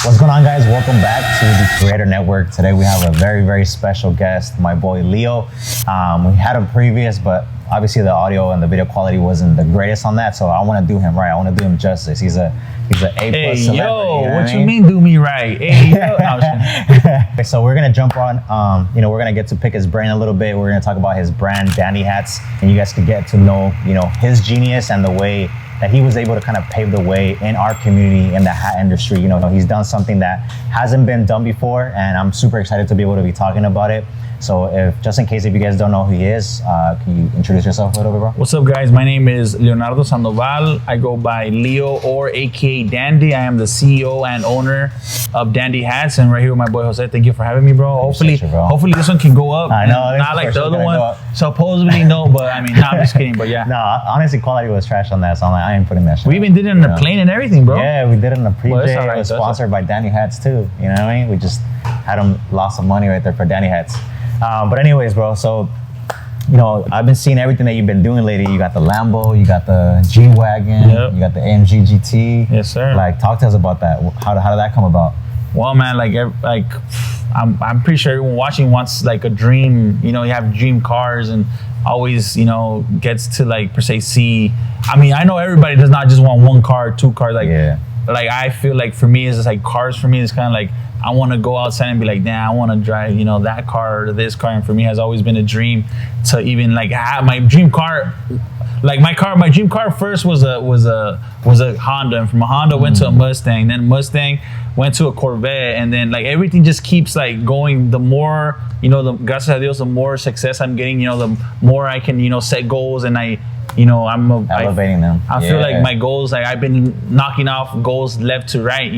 What's going on, guys? Welcome back to the Creator Network. Today we have a very, very special guest, my boy Leo. We had him previous, but obviously the audio and the video quality wasn't the greatest on that, so I want to do him right. I want to do him justice. He's a A+ celebrity. Yo, you know what you mean do me right? Hey, yo. So we're gonna jump on. We're gonna get to pick his brain a little bit. We're gonna talk about his brand, Dandy Hats, and you guys can get to know, his genius and the way that he was able to kind of pave the way in our community in the hat industry. He's done something that hasn't been done before, and I'm super excited to be able to be talking about it. So just in case if you guys don't know who he is, can you introduce yourself a little bit, bro? What's up, guys? My name is Leonardo Sandoval. I go by Leo, or AKA Dandy. I am the CEO and owner of Dandy Hats, and right here with my boy Jose. Thank you for having me, bro. Hopefully this one can go up. I know. Not like the other one. Supposedly no, but I mean, I'm just kidding. But yeah. No, honestly, quality was trash on that, so I'm like, I ain't putting that shit. We even did it on the plane and everything, bro. Yeah, we did it on the pre-J. Right, it was sponsored by Dandy Hats too. You know what I mean? We just had them lost some money right there for Dandy Hats. But anyways, bro, so, I've been seeing everything that you've been doing lately. You got the Lambo, you got the G-Wagon, you got the AMG GT. Yes, sir. Like, talk to us about that. How did that come about? Well, man, I'm pretty sure everyone watching wants like a dream. You have dream cars and always, gets to like per se see. I mean, I know everybody does not just want one car, two cars. Like I feel like for me, it's just like cars. For me, it's kind of like I want to go outside and be like, damn, I want to drive, that car or this car. And for me, has always been a dream to even like have my dream car. Like my dream car first was a Honda, and from a Honda went to a Mustang, then Mustang went to a Corvette, and then like everything just keeps like going. The more gracias a Dios, the more success I'm getting, the more I can set goals, and I'm elevating them. I feel like my goals, like I've been knocking off goals left to right,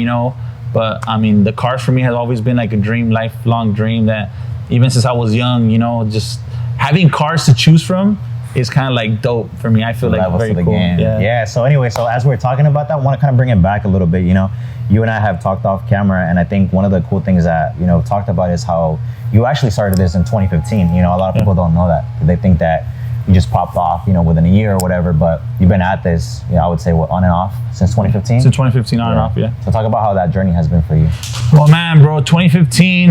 But I mean, the cars for me has always been like a dream, lifelong dream that even since I was young, just having cars to choose from is kind of like dope for me. I feel like very cool. Yeah. So anyway, as we're talking about that, I want to kind of bring it back a little bit. You and I have talked off camera, and I think one of the cool things that talked about is how you actually started this in 2015. A lot of people don't know that. They think that you just popped off, within a year or whatever, but you've been at this, I would say, on and off since 2015? Since 2015, on and off, yeah. So talk about how that journey has been for you. Well, man, bro, 2015,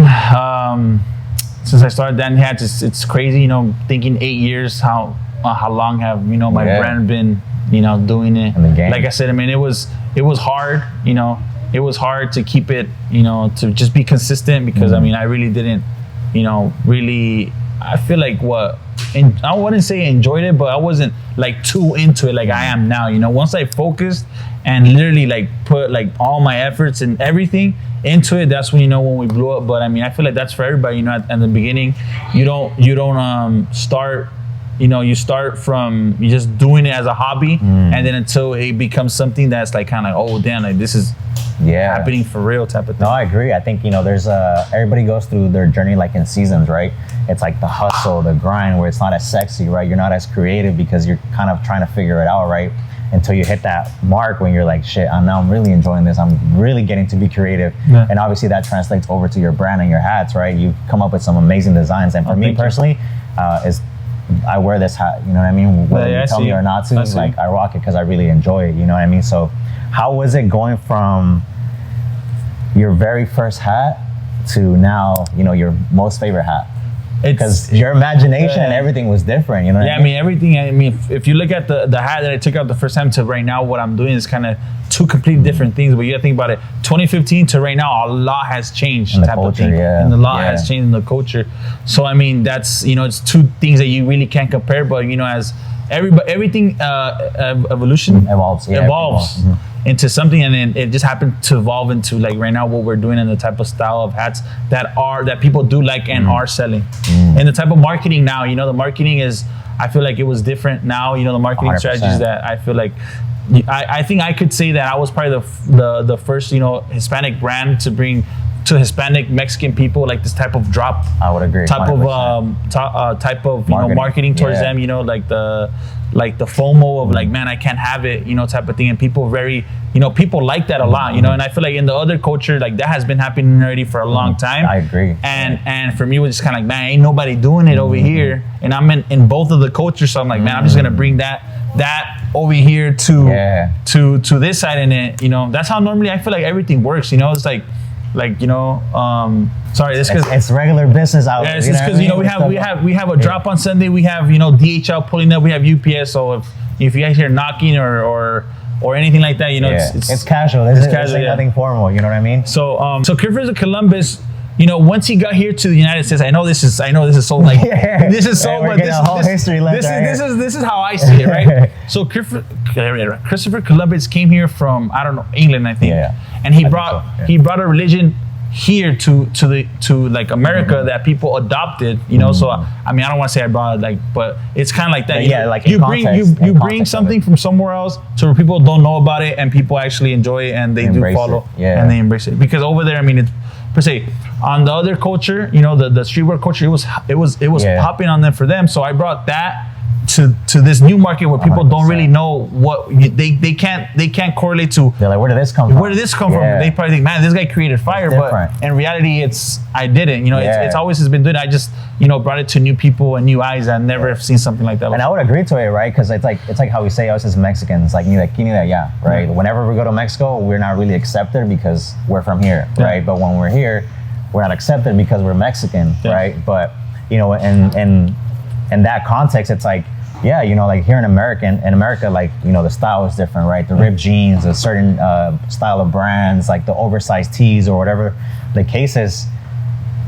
since I started Dandy Hats, it's crazy, thinking 8 years, how long have, my brand been, doing it. In the game. Like I said, I mean, it was hard, it was hard to keep it, to just be consistent because, I mean, I really didn't, I feel like I wouldn't say enjoyed it, but I wasn't like too into it like I am now. Once I focused and literally like put like all my efforts and everything into it, that's when when we blew up. But I mean, I feel like that's for everybody. At the beginning, you don't start. You start from just doing it as a hobby, and then until it becomes something that's like kind of oh damn, like this is happening for real type of thing. No, I agree. I think there's everybody goes through their journey like in seasons, right? It's like the hustle, the grind, where it's not as sexy, right? You're not as creative because you're kind of trying to figure it out, right? Until you hit that mark when you're like, shit, I'm really enjoying this. I'm really getting to be creative. Yeah. And obviously that translates over to your brand and your hats, right? You've come up with some amazing designs. And for me personally, I wear this hat, you know what I mean? Whether you tell me or not to, like I rock it because I really enjoy it, you know what I mean? So how was it going from your very first hat to now, your most favorite hat? Because your imagination and everything was different, what I mean? I mean, everything. I mean, if you look at the hat that I took out the first time to right now, what I'm doing is kind of two completely different things. But you got to think about it. 2015 to right now, a lot has changed. In the culture, and a lot has changed in the culture. So I mean, that's it's two things that you really can't compare. But as everything evolution evolves into something, and then it just happened to evolve into like right now what we're doing and the type of style of hats that people do like and are selling, and the type of marketing now. The marketing is, I feel like it was different now. The marketing 100%. Strategies that I feel like. I think I could say that I was probably the first Hispanic brand to bring to Hispanic Mexican people like this type of drop. I would agree. Type 100%. Of marketing towards them. Like the FOMO of like, man, I can't have it, type of thing. And people people like that a lot, and I feel like in the other culture, like that has been happening already for a long time. I agree. And for me, it was just kind of like, man, ain't nobody doing it over here. And I'm in both of the cultures. So I'm like, man, I'm just going to bring that over here to Yeah. to this side, and it, you know, that's how normally I feel like everything works. You know, it's like you know, sorry, this because It's regular business out. yeah, it's because you know we have a drop on Sunday. We have, you know, DHL pulling up. We have UPS. So if you guys hear knocking or anything like that, you know, it's casual. It's casual. yeah. Nothing formal. You know what I mean? So Christopher Columbus, you know, once he got here to the United States, I know this is so like this is so, but this is how I see it, right? So Christopher Columbus came here from, I don't know, England, I think, and he brought a religion here to like America that people adopted, you know. So I mean, I don't want to say I brought it, like, but it's kind of like that. Yeah, like you bring something from somewhere else to where people don't know about it, and people actually enjoy it, and they do follow and they embrace it. Because over there, I mean, it's per se on the other culture, you know, the streetwear culture, it was popping on them for them. So I brought that to this new market where people 100%. Don't really know what they can't correlate to. They're like, where did this come from? Where did this come from? They probably think, man, this guy created fire, but in reality, I didn't. You know, it's always has been doing. I just, you know, brought it to new people and new eyes that never have seen something like that before. And I would agree to it, right? Because it's like how we say us as Mexicans, like, right? Whenever we go to Mexico, we're not really accepted because we're from here, right? But when we're here, we're not accepted because we're Mexican, right? But you know, in that context, it's like, yeah, you know, like here in America, like, you know, the style is different, right? The ripped jeans, a certain style of brands, like the oversized tees or whatever the case is.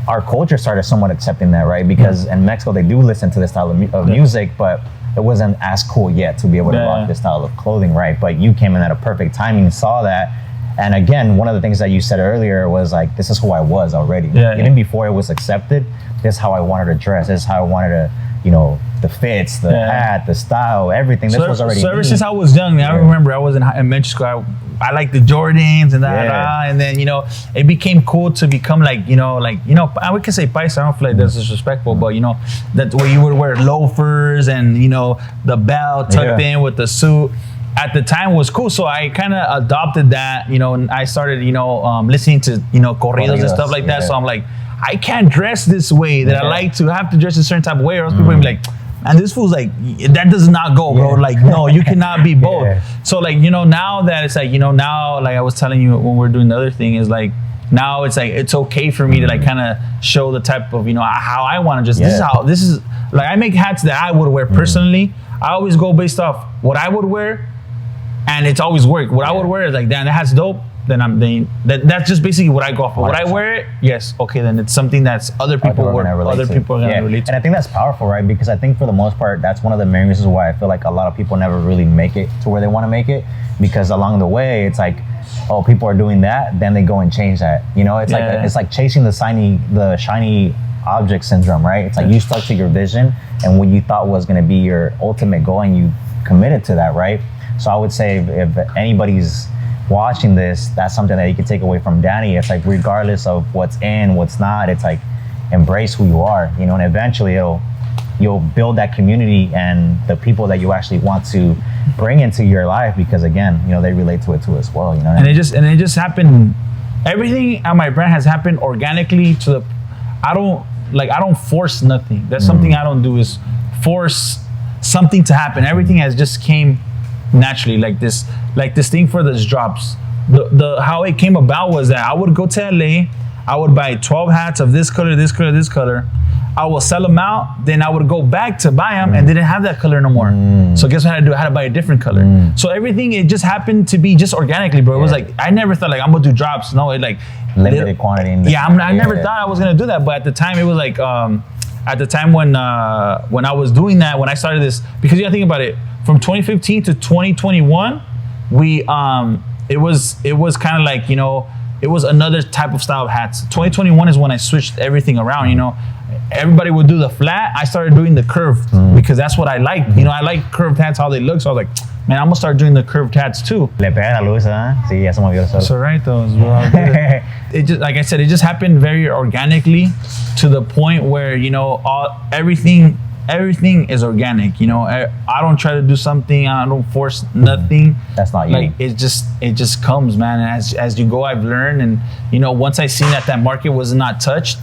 Our culture started somewhat accepting that, right? Because in Mexico, they do listen to this style of music, but it wasn't as cool yet to be able to rock this style of clothing, right? But you came in at a perfect timing, saw that. And again, one of the things that you said earlier was like, this is who I was already. Even before it was accepted, this is how I wanted to dress. This is how I wanted to, you know, the fits, the hat, the style, everything. This was already ever since I was young, I remember I was in elementary school. I liked the Jordans and and then, you know, it became cool to become like, we can say paisa. I don't feel like that's disrespectful, but you know, that where you would wear loafers and, you know, the belt tucked in with the suit. At the time was cool, so I kind of adopted that, you know, and I started, you know, listening to, you know, corridos and stuff like that. So I'm like, I can't dress this way that I like to have to dress a certain type of way, or else people will be like, man, this fool's like, that does not go, bro. Like, no, you cannot be both. So like, you know, now that it's like, you know, now, like I was telling you when we're doing the other thing, is like, now it's like, it's okay for me to like kind of show the type of, you know, how I want to just, this is like, I make hats that I would wear personally. I always go based off what I would wear, and it's always worked. What I would wear is like, damn, that hat's dope. Then that's just basically what I go for. Would I wear it? Yes. Okay, then it's something that's other people are going to relate to. And I think that's powerful, right? Because I think for the most part, that's one of the main reasons why I feel like a lot of people never really make it to where they want to make it. Because along the way, it's like, oh, people are doing that, then they go and change that. You know, it's like chasing the shiny object syndrome, right? It's like you stuck to your vision and what you thought was going to be your ultimate goal, and you committed to that, right? So I would say if anybody's watching this, that's something that you can take away from Danny. It's like, regardless of what's in, what's not, it's like, embrace who you are, you know, and eventually you'll build that community and the people that you actually want to bring into your life, because again, you know, they relate to it too as well, you know. And it just happened. Everything at my brand has happened organically I don't force nothing. That's something I don't do, is force something to happen. Everything has just came naturally, like this thing for those drops. The how it came about was that I would go to LA, I would buy 12 hats of this color, this color, this color. I will sell them out, then I would go back to buy them and didn't have that color no more. So guess what I had to do? I had to buy a different color. So everything, it just happened to be just organically, bro. It was like, I never thought like I'm gonna do drops. No, it like limited quantity. I never thought I was gonna do that, but at the time it was like, at the time when I was doing that, when I started this, because you gotta think about it, from 2015 to 2021, it was kind of like, you know, it was another type of style of hats. 2021 is when I switched everything around, you know. Everybody would do the flat. I started doing the curved because that's what I like. You know, I like curved hats, how they look. So I was like, man, I'm gonna start doing the curved hats too. Le pega la luz, Sí, ya se movió el sol. It's all right though. It just, like I said, it just happened very organically to the point where, you know, everything is organic. You know, I don't try to do something. I don't force nothing. That's not you. Like it just comes, man. And as you go, I've learned, and you know, once I seen that market was not touched,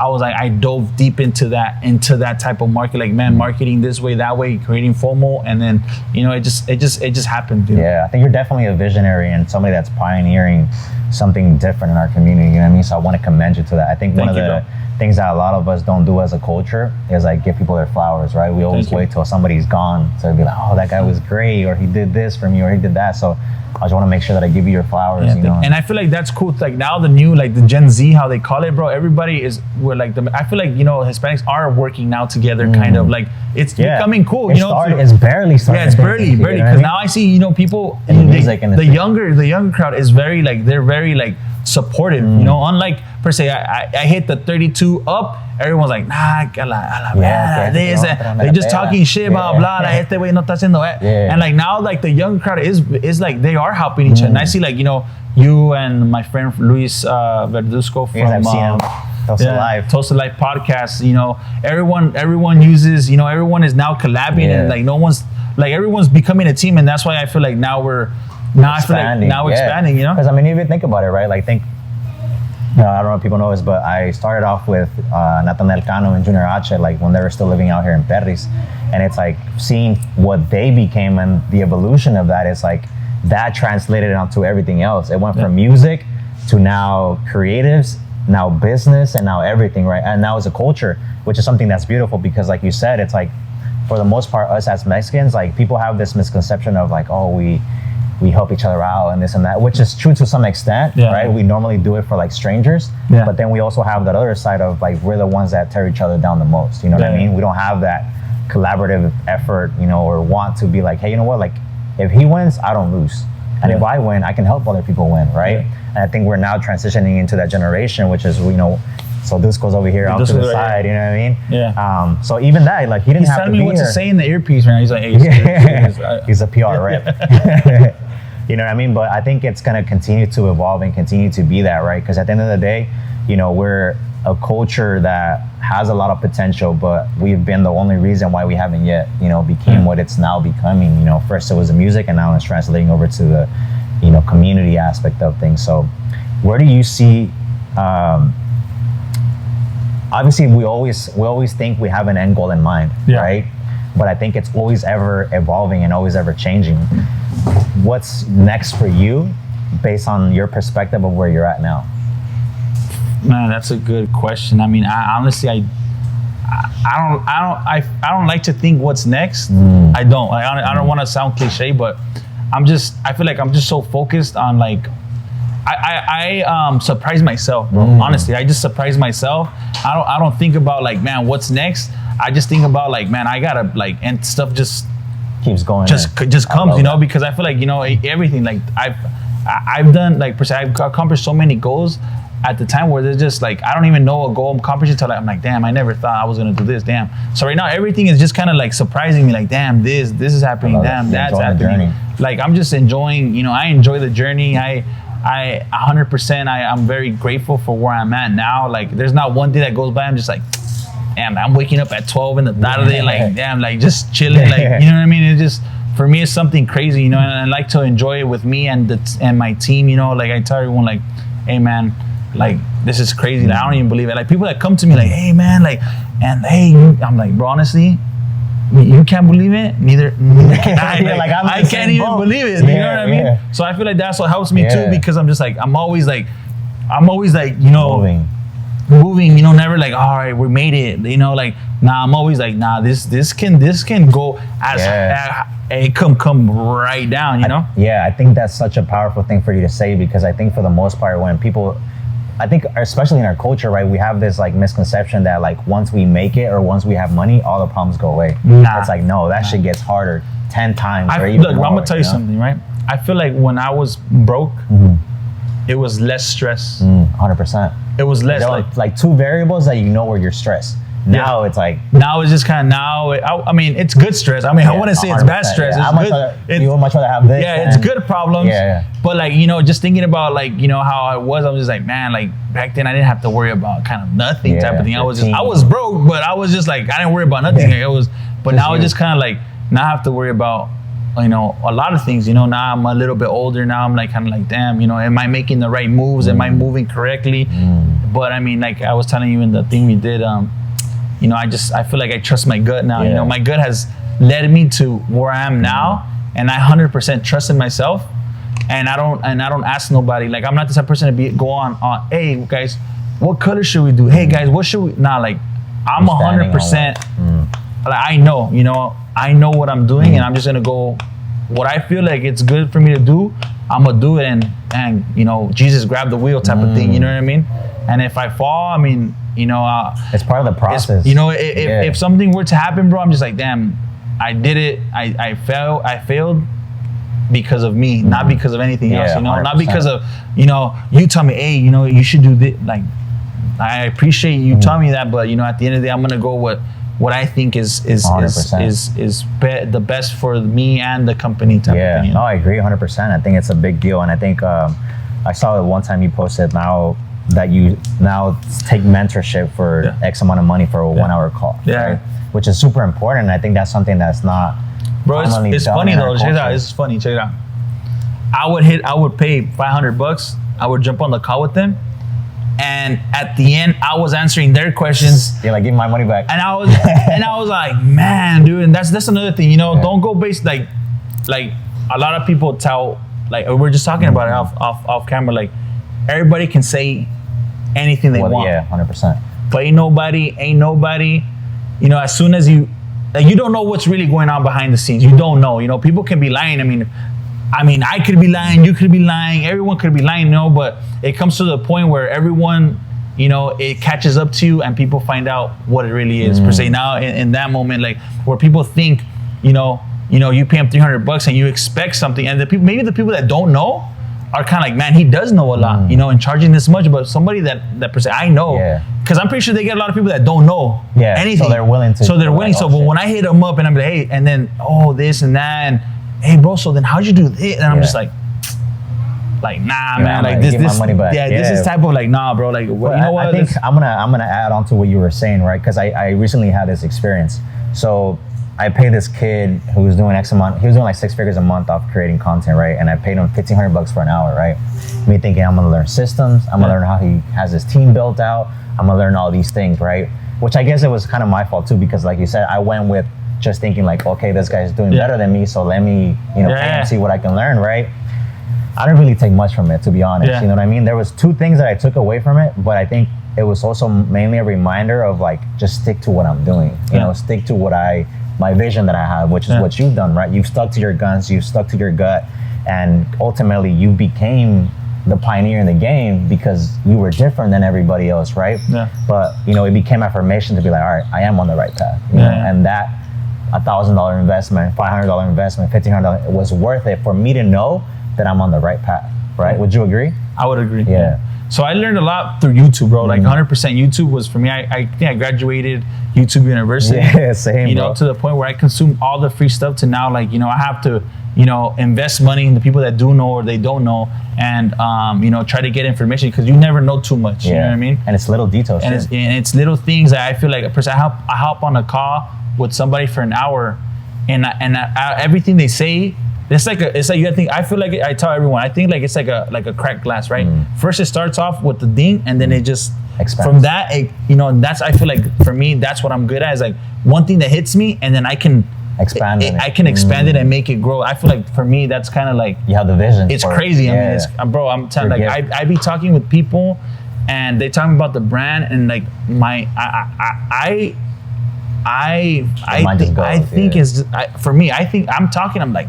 I was like, I dove deep into that type of market, like, man, marketing this way, that way, creating FOMO, and then, you know, it just happened, dude. Yeah, I think you're definitely a visionary and somebody that's pioneering something different in our community, you know what I mean? So I want to commend you to that. I think one of the things that a lot of us don't do as a culture is like give people their flowers, right? We always wait till somebody's gone to be like, oh, that guy was great, or he did this for me, or he did that. So I just want to make sure that I give you your flowers, you know? And I feel like that's cool. Like now the new, like the Gen Z, how they call it, bro, everybody we're like, I feel like, you know, Hispanics are working now together, kind of like it's becoming cool, you know? It's barely starting. Yeah, it's barely, because now I see, you know, people, the younger crowd is very like, they're very like supportive, you know, unlike per se, I hit the 32 up, everyone's like, nah, they're just talking shit, blah, blah, este güey no está haciendo it. And like now, like the young crowd is like, they are helping each other. And I see like, you know, you and my friend Luis Verduzco from Toast Life podcast, you know, everyone uses, you know, everyone is now collabing and like everyone's becoming a team. And that's why I feel like we're expanding, you know? Because I mean, even think about it, right? Like I don't know if people know this, but I started off with Nathaniel Cano and Junior H, like when they were still living out here in Perris. And it's like seeing what they became and the evolution of that is like, that translated onto everything else. It went from music to now creatives, now business, and now everything, right? And now it's a culture, which is something that's beautiful because like you said, it's like, for the most part, us as Mexicans, like people have this misconception of like, oh, we help each other out and this and that, which is true to some extent, right? We normally do it for like strangers, but then we also have that other side of like, we're the ones that tear each other down the most, you know what I mean? We don't have that collaborative effort, you know, or want to be like, hey, you know what, like if he wins, I don't lose. And if I win, I can help other people win, right? And I think we're now transitioning into that generation, which is, you know, so this goes over here off to the side, you know what I mean? Yeah. So even that, like he didn't have to be here. He's telling me what to say in the earpiece right now. He's like, hey, he's a PR rep. You know what I mean? But I think it's going to continue to evolve and continue to be that, right? Because at the end of the day, you know, we're a culture that has a lot of potential, but we've been the only reason why we haven't yet, you know, became what it's now becoming. You know, first it was the music and now it's translating over to the, you know, community aspect of things. So where do you see, obviously we always think we have an end goal in mind, right? But I think it's always ever evolving and always ever changing. What's next for you based on your perspective of where you're at now? Man, that's a good question. I mean, I honestly, I don't like to think what's next. I don't want to sound cliche, but I feel like I'm just so focused on like, I surprise myself, bro. Honestly, I just surprise myself. I don't think about like, man, what's next? I just think about like, man, I gotta like, and stuff just keeps going. Just comes, you know, because I feel like, you know, everything, like I've done, like per se, I've accomplished so many goals at the time where there's just like, I don't even know a goal I'm accomplishing until I'm like, damn, I never thought I was gonna do this, damn. So right now everything is just kind of like surprising me, like, damn, this is happening, damn, that's happening. Like I'm just enjoying, you know, I enjoy the journey. I 100%, I'm very grateful for where I'm at now. Like there's not one day that goes by I'm just like, damn, I'm waking up at 12 in the day, like, damn, like just chilling, like, you know what I mean? It's just, for me, it's something crazy, you know, and I like to enjoy it with me and my team, you know, like I tell everyone like, hey man, like this is crazy, like, I don't even believe it. Like people that come to me like, hey man, like, and hey, I'm like, bro, honestly, you can't believe it, neither can I. Like, I can't even believe it, you know what I mean? So I feel like that's what helps me too, because I'm just like, I'm always like, you know, moving, you know, never like, all right, we made it, you know, like, nah, I'm always like, nah, this can go as it come right down, you know? I think that's such a powerful thing for you to say, because I think for the most part, when people, I think especially in our culture, right, we have this like misconception that like once we make it or once we have money, all the problems go away. It's like, no, that shit gets harder 10 times or even more, I'm gonna tell you something, right? I feel like when I was broke, it was less stress. 100%. It was less like two variables that you know where you're stressed. Now it's like, now it's just kind of, I mean, it's good stress. I mean, I wouldn't say it's bad stress. You would much rather have this. It's good problems. But like, you know, just thinking about like, you know, how I was just like, man, like back then I didn't have to worry about kind of nothing type of thing. I was broke, but I was just like, I didn't worry about nothing. But now it's just kind of like, now I have to worry about a lot of things. Now I'm a little bit older. Now I'm like kind of like, damn, am I making the right moves? Am I moving correctly? But I mean, like I was telling you in the thing we did, I feel like I trust my gut now. My gut has led me to where I am now, and I 100% trust in myself. And I don't ask nobody. Like I'm not the type of person to go on. Hey guys, what color should we do? Hey guys, what should we? Nah, like I'm 100%. Like I know what I'm doing, and I'm just gonna go. What I feel like it's good for me to do, I'm gonna do it, and Jesus grabbed the wheel type of thing. You know what I mean? And if I fall, I mean, it's part of the process. If something were to happen, bro, I'm just like, damn, I did it. I failed. Because of me, not because of anything else, 100%. Not because of, you tell me, hey, you should do this. Like, I appreciate you telling me that, but at the end of the day, I'm gonna go what I think is the best for me and the company type of thing. No, I agree 100%. I think it's a big deal, and I think I saw it one time you posted now that you now take mentorship for X amount of money for a 1 hour call, right? Which is super important. And I think that's something that's not. Bro, it's funny though. Check it out. It's funny. Check it out. I would pay $500. I would jump on the call with them, and at the end, I was answering their questions. You're like, give me my money back. And I was like, man, dude. And that's another thing. Don't go based like a lot of people tell. Like we're just talking about it off camera. Like everybody can say anything they want. Yeah, 100%. But ain't nobody. As soon as you don't know what's really going on behind the scenes. You don't know. People can be lying. I mean, I could be lying. You could be lying. Everyone could be lying. But it comes to the point where everyone, it catches up to you, and people find out what it really is per se. Now, in that moment, like where people think, you pay them $300 and you expect something, and maybe the people that don't know are kind of like, man, he does know a lot, and charging this much. But somebody that per se, I know, because I'm pretty sure they get a lot of people that don't know anything. So they're willing to. But when I hit them up and I'm like, hey, and then this and that, and hey, bro, so then how'd you do this? And I'm just like, nah, man, like this, my money back. This is type of like, nah, bro, like, what? I think I'm gonna add on to what you were saying, right? Because I recently had this experience. So I paid this kid who was doing X amount. He was doing like 6 figures a month off creating content, right? And I paid him $1,500 for an hour, right? Me thinking I'm gonna learn systems. I'm gonna learn how he has his team built out. I'm gonna learn all these things, right? Which I guess it was kind of my fault too, because like you said, I went with just thinking like, okay, this guy's doing better than me, so let me, pay him, see what I can learn, right? I didn't really take much from it, to be honest. You know what I mean? There was 2 things that I took away from it, but I think it was also mainly a reminder of like, just stick to what I'm doing. Stick to my vision that I have, which is what you've done, right? You've stuck to your guns, you've stuck to your gut, and ultimately you became the pioneer in the game because you were different than everybody else, right? But it became affirmation to be like, all right, I am on the right path. And that $1,000 investment, $500 investment, $1,500, it was worth it for me to know that I'm on the right path, right? Would you agree? I would agree. Yeah. So I learned a lot through YouTube, bro. Like 100% YouTube was for me. I think I graduated YouTube University. Yeah, same, bro. To the point where I consume all the free stuff to now, like, I have to, invest money in the people that do know or they don't know, and, try to get information, because you never know too much. You know what I mean? And it's little details. And it's little things that I feel like, I hop on a call with somebody for an hour, and everything they say, it's like you think. I feel like I tell everyone. I think like it's like a cracked glass, right? First it starts off with the ding, and then it just expands. From that, that's, I feel like for me, that's what I'm good at. Is like one thing that hits me, and then I can expand it. I can expand it and make it grow. I feel like for me, that's kind of like you have the vision. It's crazy. I mean, bro, I'm telling like I be talking with people, and they talking about the brand, and like I think is for me. I think I'm talking. I'm like,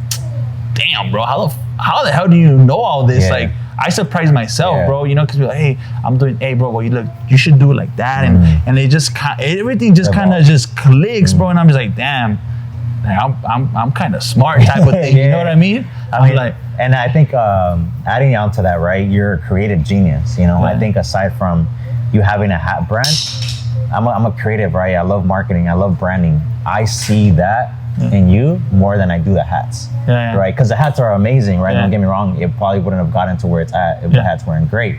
damn, bro, how the hell do you know all this? Like, I surprise myself, bro. Because we're like, hey, I'm doing, hey, bro, well, you should do it like that, and it just everything just kind of just clicks, bro. And I'm just like, damn, I'm kind of smart type of thing. You know what I mean? And I think adding on to that, right? You're a creative genius. I think aside from you having a hat brand, I'm a creative, right? I love marketing. I love branding. I see that in you more than I do the hats, right? Because the hats are amazing, right? Don't get me wrong. It probably wouldn't have gotten to where it's at if the hats weren't great.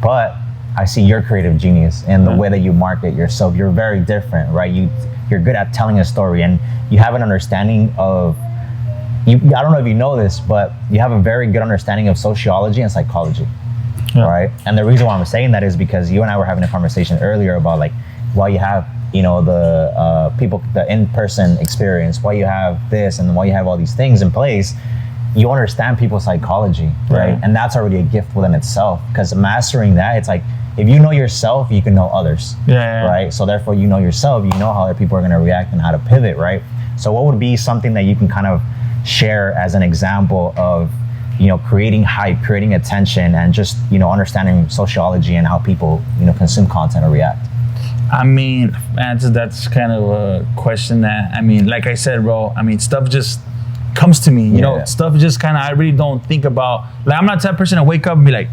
But I see your creative genius in the way that you market yourself. You're very different, right? You're good at telling a story, and you have an understanding of I don't know if you know this, but you have a very good understanding of sociology and psychology, right? And the reason why I'm saying that is because you and I were having a conversation earlier about like why you have, you know, the people, the in-person experience, why you have this and why you have all these things in place. You understand people's psychology, right? And that's already a gift within itself, because mastering that, it's like, if you know yourself, you can know others, right? So therefore, you know yourself, you know how other people are going to react and how to pivot, right? So what would be something that you can kind of share as an example of, you know, creating hype, creating attention, and just, you know, understanding sociology and how people, you know, consume content or react? I mean, that's kind of a question that, I mean, like I said, bro, I mean, stuff just comes to me, you know, stuff just kind of, I really don't think about, like, I'm not the type of person to wake up and be like,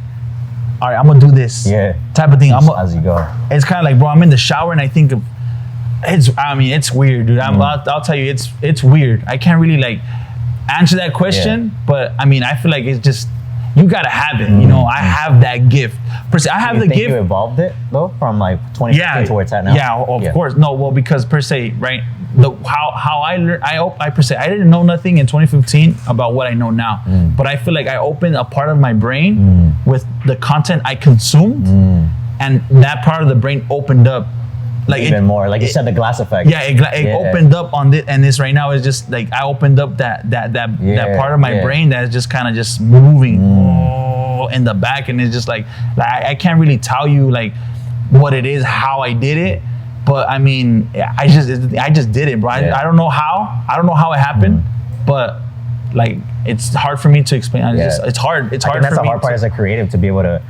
all right, I'm gonna do this type of thing. As you go. It's kind of like, bro, I'm in the shower and I think of, it's weird, dude. I'll tell you, it's weird. I can't really like answer that question, but I mean, I feel like it's just, you gotta have it, you know. I have that gift. I have the gift. You evolved it though from like 2015 to where it's at now? Yeah, of course. No, well, because per se, right? How I learned, I per se, I didn't know nothing in 2015 about what I know now. But I feel like I opened a part of my brain with the content I consumed, and that part of the brain opened up. Like even more, like you said, the glass effect. Yeah, it opened up on this, and this right now is just like I opened up that part of my brain that's just kind of just moving in the back, and it's just like I can't really tell you like what it is, how I did it, but I mean I just did it, bro. I don't know how it happened, but like it's hard for me to explain. It's hard. It's hard. That's the hard part as a creative, to be able to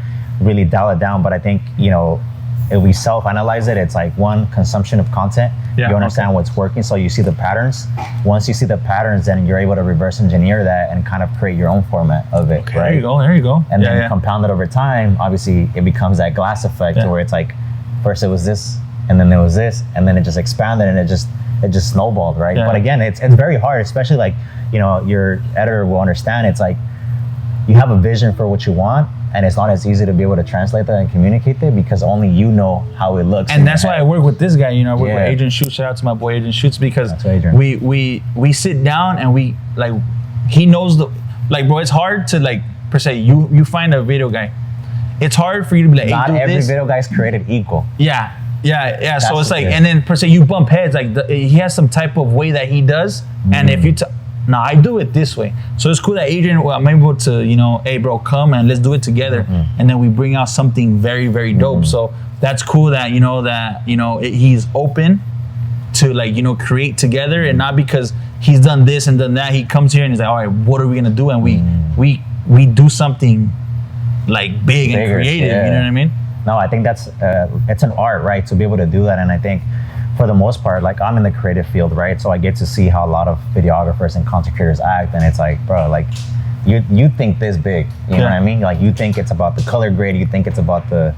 really dial it down. But I think, you know, if we self-analyze it, it's like, one, consumption of content. You understand what's working, so you see the patterns. Once you see the patterns, then you're able to reverse engineer that and kind of create your own format of it. Right? There you go. And then compound it over time. Obviously, it becomes that glass effect, where it's like, first it was this, and then there was this, and then it just expanded, and it just snowballed, right? But again, it's very hard, especially like, you know, your editor will understand. It's like, you have a vision for what you want, and it's not as easy to be able to translate that and communicate it, because only you know how it looks. And that's why I work with this guy, you know, I work with Adrian Schutz. Shout out to my boy Adrian Schutz, because we sit down and we, like, he knows like, bro, it's hard to, like, per se, you find a video guy. It's hard for you to be like, not every video guy is created equal. Yeah. So it's like, and then per se, you bump heads. Like, he has some type of way that he does, and if you now I do it this way. So it's cool that Adrian, well, I'm able to, you know, hey bro, come and let's do it together. And then we bring out something very, very dope. So that's cool that, you know, he's open to, like, you know, create together, and not because he's done this and done that. He comes here and he's like, all right, what are we gonna do? And we do something like big and creative, you know what I mean? No, I think that's, it's an art, right? To be able to do that. And I think, for the most part, like, I'm in the creative field, right? So I get to see how a lot of videographers and content creators act, and it's like, bro, like, you think this big, you know what I mean? Like, you think it's about the color grade, you think it's about the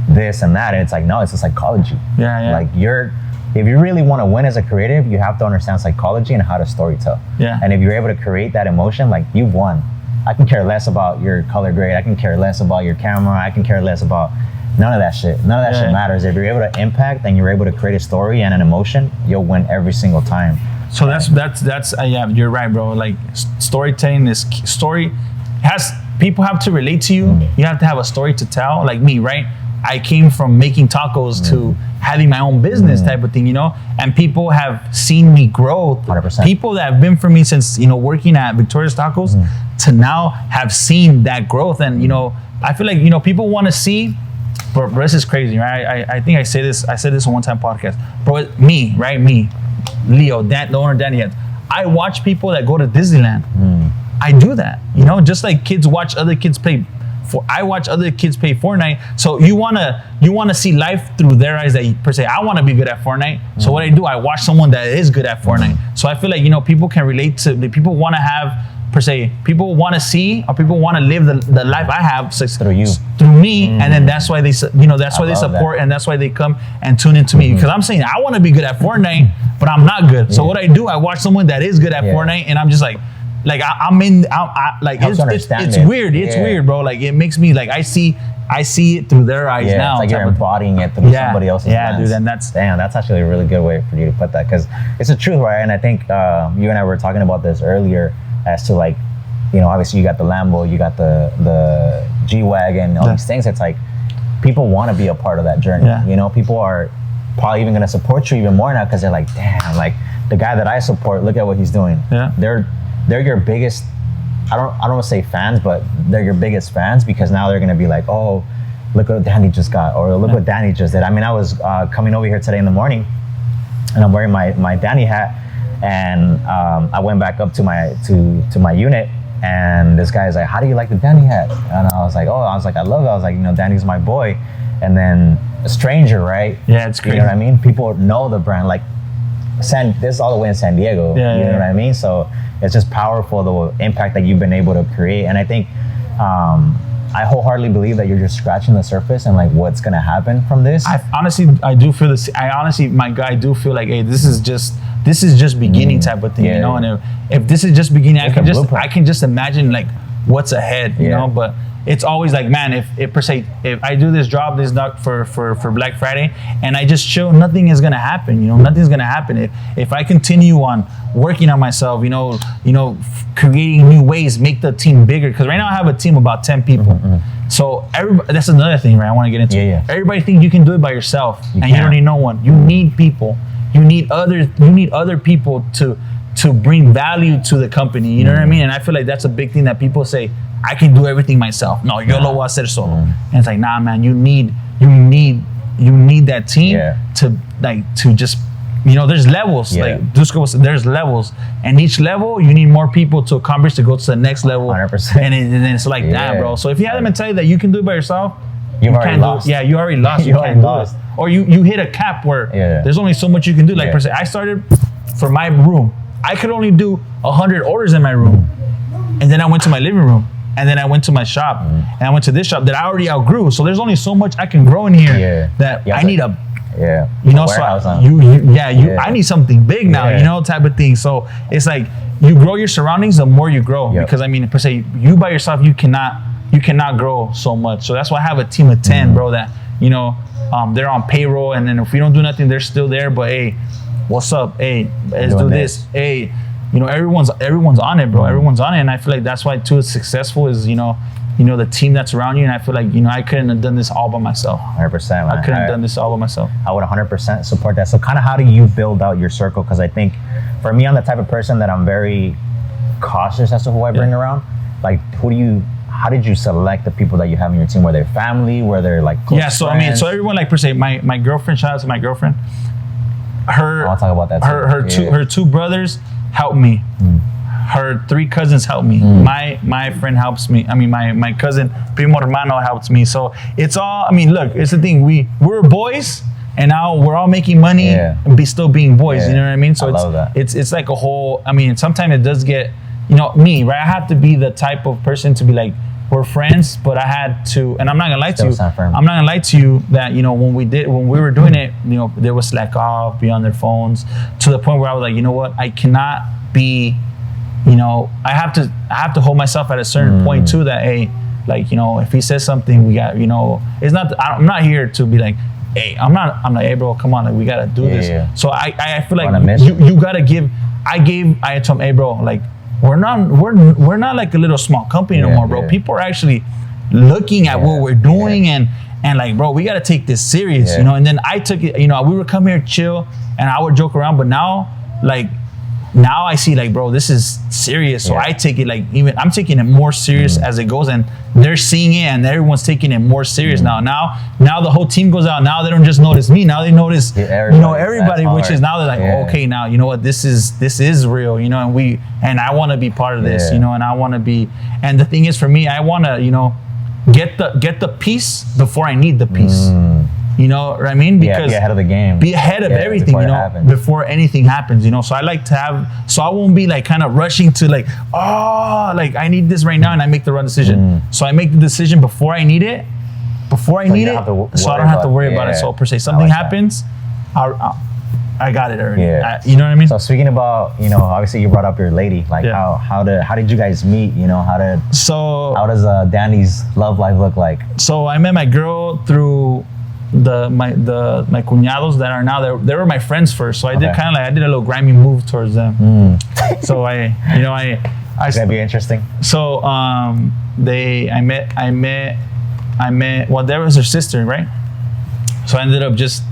this and that, and it's like, no, it's a psychology. Like, if you really want to win as a creative, you have to understand psychology and how to storytell. And if you're able to create that emotion, like, you've won. I can care less about your color grade, I can care less about your camera, I can care less about none of that shit. None of that shit matters. If you're able to impact and you're able to create a story and an emotion, you'll win every single time. So that's yeah, you're right, bro. Like, storytelling is people have to relate to you. You have to have a story to tell. Like me, right? I came from making tacos to having my own business type of thing, you know? And people have seen me grow. 100%. People that have been for me since, you know, working at Victoria's Tacos to now have seen that growth. And, you know, I feel like, you know, people want to see. Bro, this is crazy, right? I think I said this on one time podcast. Bro, me, Leo, the owner of Danny, I watch people that go to Disneyland. I do that, you know, just like kids watch other kids play. I watch other kids play Fortnite. So you wanna see life through their eyes. That per se, I want to be good at Fortnite. So what I do, I watch someone that is good at Fortnite. So I feel like, you know, people can relate to. People want to have. Per se, people want to see, or people want to live the life I have through me, and then that's why they, you know, that's why they support, and that's why they come and tune into me, because I'm saying I want to be good at Fortnite, but I'm not good. So what I do, I watch someone that is good at Fortnite, and I'm just like I'm like, it's weird, it's weird, bro. Like, it makes me like I see it through their eyes now. It's like you're embodying it through somebody else's lens. Dude, and that's actually a really good way for you to put that, because it's the truth, right? And I think you and I were talking about this earlier. as to like, you know, obviously you got the Lambo, you got the G-Wagon, all these things. It's like people want to be a part of that journey. You know, people are probably even going to support you even more now because they're like, damn, like the guy that I support, look at what he's doing. They're your biggest, I don't want to say fans, but they're your biggest fans because now they're going to be like, oh, look what Danny just got, or look what Danny just did. I mean, I was coming over here today in the morning and I'm wearing my Danny hat, and I went back up to my unit, and this guy's like, how do you like the Danny hat? And I was like, I love it. I was like, you know, Danny's my boy. And then a stranger, right? Yeah, it's crazy. You know what I mean? People know the brand. Like, this is all the way in San Diego. You know what I mean? So it's just powerful, the impact that you've been able to create. And I think I wholeheartily believe that you're just scratching the surface and like what's gonna happen from this. I do feel this. I honestly, my guy, do feel like, hey, this is just beginning type of thing, you know. And if this is just beginning, I can just imagine like what's ahead, you know. But it's always like, man, if per se, if I do this job, this not for Black Friday, and I just chill, nothing is gonna happen, you know. Nothing's gonna happen if I continue on working on myself, you know, creating new ways, make the team bigger. Because right now I have a team of about 10 people. So that's another thing, right? I want to get into. Everybody thinks you can do it by yourself, and you don't need no one. You need people. You need other people to bring value to the company. You know what I mean? And I feel like that's a big thing that people say, I can do everything myself. No, yo lo voy a hacer solo. And it's like, nah, man, you need that team to just, you know, there's levels. Like Dusko said, there's levels, and each level you need more people to accomplish to go to the next level. 100%. And then it's like that, bro. So if you have the mentality that you can do it by yourself, you already lost. Yeah, you already lost. You can't do it. Or you hit a cap where there's only so much you can do. Like per se, I started for my room. I could only do 100 orders in my room, and then I went to my living room, and then I went to my shop, and I went to this shop that I already outgrew. So there's only so much I can grow in here that I need a. You know, so I need something big now, you know, type of thing. So it's like you grow your surroundings, the more you grow. Because I mean, per se, you by yourself, you cannot grow so much. So that's why I have a team of 10, bro, that, you know, they're on payroll, and then if we don't do nothing, they're still there. But hey, what's up? Hey, let's do this. Hey, you know, everyone's on it, bro. Everyone's on it, and I feel like that's why too, it's successful is, you know, the team that's around you. And I feel like, you know, I couldn't have done this all by myself. 100%, man. I couldn't have done this all by myself. I would 100% support that. So kind of how do you build out your circle? Because I think for me, I'm the type of person that I'm very cautious as to who I bring around. Like, how did you select the people that you have in your team? Were they family? Were they like close friends? I mean, so everyone, like per se, my girlfriend, shout out to my girlfriend. I'll talk about that too. Her two brothers helped me. Her 3 cousins helped me. My friend helps me. I mean, my cousin Primo Hermano helps me. So it's all, I mean, look, it's the thing. We were boys, and now we're all making money and still being boys. You know what I mean? So it's like a whole, I mean, sometimes it does get, you know, me, right? I have to be the type of person to be like, we're friends, but I had to, and I'm not gonna lie to you. I'm not gonna lie to you that, you know, when we were doing it, you know, they would slack off, be on their phones, to the point where I was like, you know what, I cannot be, you know, I have to hold myself at a certain point too, that, hey, like, you know, if he says something, we got, you know, it's not, I'm not here to be like, hey, I'm not, hey, bro, come on, like, we gotta do this. So I feel like you gotta give. I told him, hey, bro, like, we're not like a little small company no more, bro. People are actually looking at what we're doing, and like, bro, we gotta take this serious, you know. And then I took it, you know, we would come here chill, and I would joke around, but now, like, now I see, like, bro, this is serious. So I take it, like, even I'm taking it more serious as it goes, and they're seeing it, and everyone's taking it more serious now. Now the whole team goes out. Now they don't just notice me. Now they notice, you know, everybody, which is now they're like, okay, now, you know what, this is real, you know, and I want to be part of this, you know, and I want to be. And the thing is, for me, I want to, you know, get the piece before I need the piece. You know what I mean? Because be ahead of the game. Be ahead of everything, you know, before anything happens, you know. So I like to have, so I won't be like kind of rushing to like, oh, like I need this right now, and I make the wrong decision. So I make the decision before I need it, so I don't have to worry about it. So per se, something happens, I got it already. You know what I mean? So speaking about, you know, obviously you brought up your lady. Like how did you guys meet? You know, how does Danny's love life look like? So I met my girl through my cuñados that are now, they were my friends first. So I did kind of like, I did a little grimy move towards them. So I It's gonna be interesting. So I met. Well, there was her sister, right? So I ended up just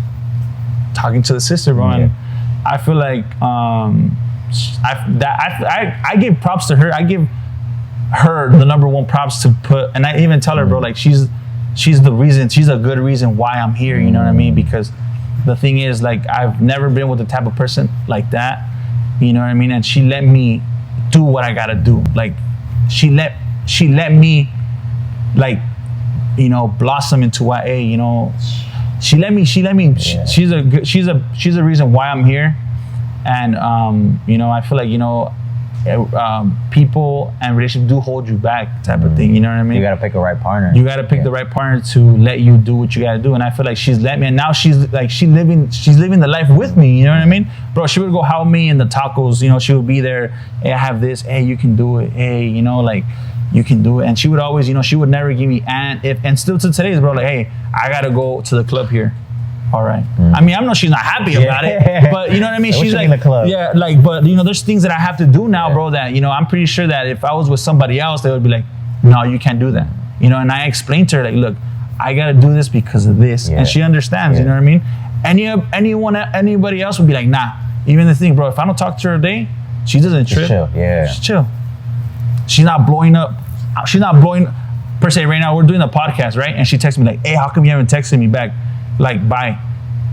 talking to the sister, bro, and I feel like I give props to her. I give her the #1 props to put, and I even tell her, bro, like she's the reason. She's a good reason why I'm here. You know what I mean? Because the thing is, like, I've never been with the type of person like that. You know what I mean? And she let me do what I gotta do. Like, she let me, like, you know, blossom into what, hey, you know, she let me. Yeah. She's a reason why I'm here. And you know, I feel like, you know, people and relationships do hold you back, type of thing. You know what I mean? You gotta pick the right partner. You gotta pick the right partner to let you do what you gotta do. And I feel like she's let me, and now she's living the life with me. You know what I mean, bro? She would go help me in the tacos. You know, she would be there. Hey, I have this. Hey, you can do it. Hey, you know, like, you can do it. And she would always, you know, she would never give me and still to today's, bro, like, hey, I gotta go to the club here. All right. I mean, I know she's not happy about it, but you know what I mean? She's like, the club. Yeah, like, but you know, there's things that I have to do now, bro, that, you know, I'm pretty sure that if I was with somebody else, they would be like, no, you can't do that. You know, and I explained to her, like, look, I got to do this because of this. And she understands, you know what I mean? Anybody else would be like, nah. Even the thing, bro, if I don't talk to her a day, she doesn't trip. Chill. Yeah. She's chill. She's not blowing up. She's not blowing, per se, right now, we're doing a podcast, right? And she texts me like, hey, how come you haven't texted me back? Like, bye.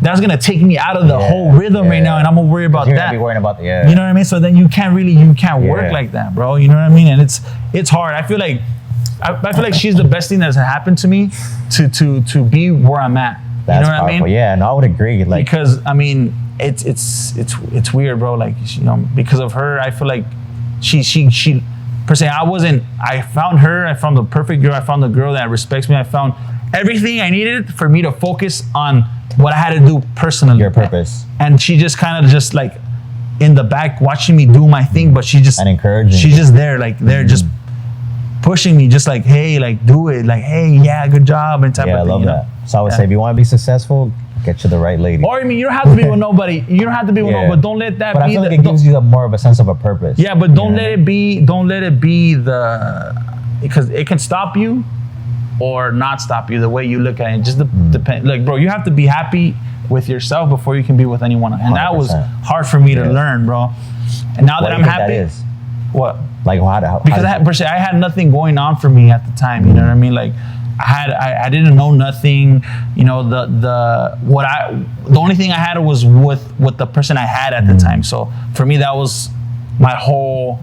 That's gonna take me out of the whole rhythm right now, and I'm gonna worry about you're that. Gonna be worrying about you know what I mean? So then you can't work like that, bro. You know what I mean? And it's hard. I feel like she's the best thing that's happened to me to be where I'm at. That's you know what powerful. I mean? Yeah, and I would agree. Like, because I mean, it's weird, bro. Like, you know, because of her, I feel like she per se, I found her. I found the perfect girl. I found the girl that respects me. I found everything I needed for me to focus on what I had to do personally. Your purpose. And she just kind of just like in the back watching me do my thing, but she just and encouraging. She's just there, like they're just pushing me, just like, hey, like do it, like, hey, yeah, good job, and type of thing. Yeah, I love that. So I would say, if you want to be successful, get you the right lady. Or I mean, you don't have to be with nobody. You don't have to be with nobody, but don't let that but be. I feel like it gives you more of a sense of a purpose. Yeah, but don't let it be. Don't let it be because it can stop you or not stop you the way you look at it. It just depends. Like, bro, you have to be happy with yourself before you can be with anyone. And 100%. That was hard for me to learn, bro. And now that I'm happy. That is? What? Like, how because I had nothing going on for me at the time. You know what I mean? Like, I didn't know nothing. You know, the only thing I had was with the person I had at the time. So for me, that was my whole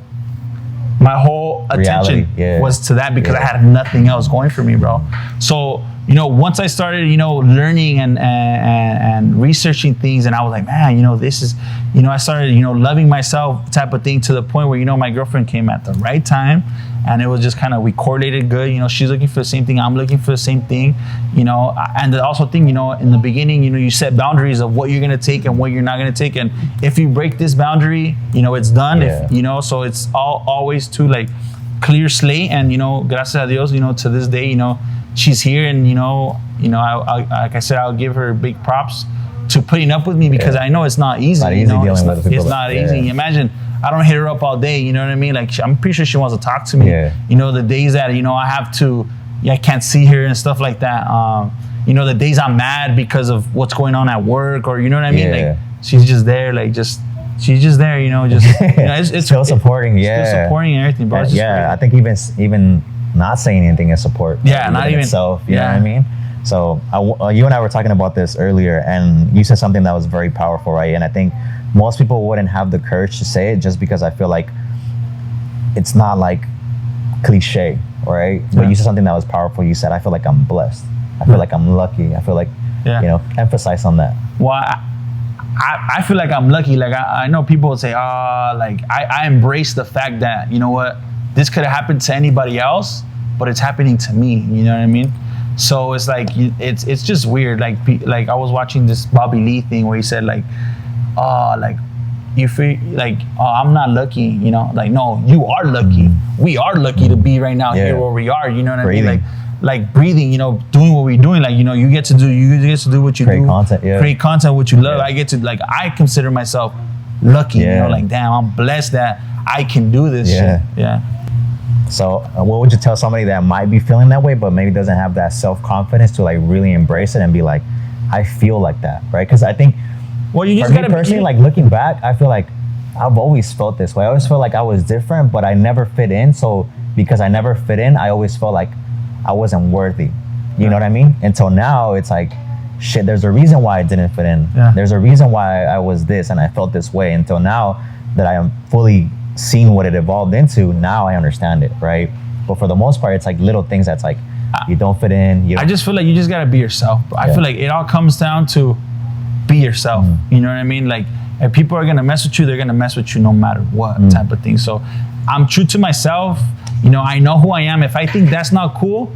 attention was to that, because I had nothing else going for me, bro. So, you know, once I started, you know, learning and researching things, and I was like, man, you know, this is, you know, I started, you know, loving myself type of thing, to the point where, you know, my girlfriend came at the right time, and it was just kind of, we correlated good. You know, she's looking for the same thing, I'm looking for the same thing, you know. And the also thing, you know, in the beginning, you know, you set boundaries of what you're going to take and what you're not going to take. And if you break this boundary, you know, it's done. If, you know, so it's always to like clear slate. And, you know, gracias a Dios, you know, to this day, you know, she's here, and you know, I like I said, I'll give her big props to putting up with me, because I know it's not easy. It's not easy dealing with people. It's not easy. Imagine, I don't hit her up all day. You know what I mean? Like, I'm pretty sure she wants to talk to me. You know, the days that, you know, I can't see her and stuff like that. You know, the days I'm mad because of what's going on at work, or you know what I mean? Like, she's just there, like she's just there. You know, just you know, it's still supporting. Still supporting and everything, bro. I think even not saying anything is support. Not even itself. You know what I mean? So you and I were talking about this earlier, and you said something that was very powerful, right? And I think most people wouldn't have the courage to say it, just because I feel like it's not like cliche, right? But you said something that was powerful. You said, I feel like I'm blessed. I feel like I'm lucky. I feel like, you know, emphasize on that. Well, I feel like I'm lucky. Like, I know people would say, like, I embrace the fact that, you know what, this could have happened to anybody else, but it's happening to me. You know what I mean? So it's like, it's just weird. Like I was watching this Bobby Lee thing where he said like, like, you feel like, I'm not lucky, you know? Like, no, you are lucky. We are lucky to be right now here where we are. You know what I mean? Like breathing, you know, doing what we're doing. Like, you know, you get to do what you create do. Content, create content, what you love. I get to, like, I consider myself lucky, you know, like, damn, I'm blessed that I can do this shit. Yeah. So what would you tell somebody that might be feeling that way, but maybe doesn't have that self-confidence to like really embrace it and be like, I feel like that, right? Because I think, well, you just for gotta me personally, like looking back, I feel like I've always felt this way. I always felt like I was different, but I never fit in. So because I never fit in, I always felt like I wasn't worthy. You know what I mean? Until now, it's like, shit, there's a reason why I didn't fit in. There's a reason why I was this and I felt this way. Until now that I am fully seeing what it evolved into, now I understand it, right? But for the most part, it's like little things that's like, you don't fit in. I just feel like you just gotta be yourself. I feel like it all comes down to be yourself. You know what I mean? Like, if people are gonna mess with you, they're gonna mess with you no matter what type of thing. So I'm true to myself. You know, I know who I am. If I think that's not cool,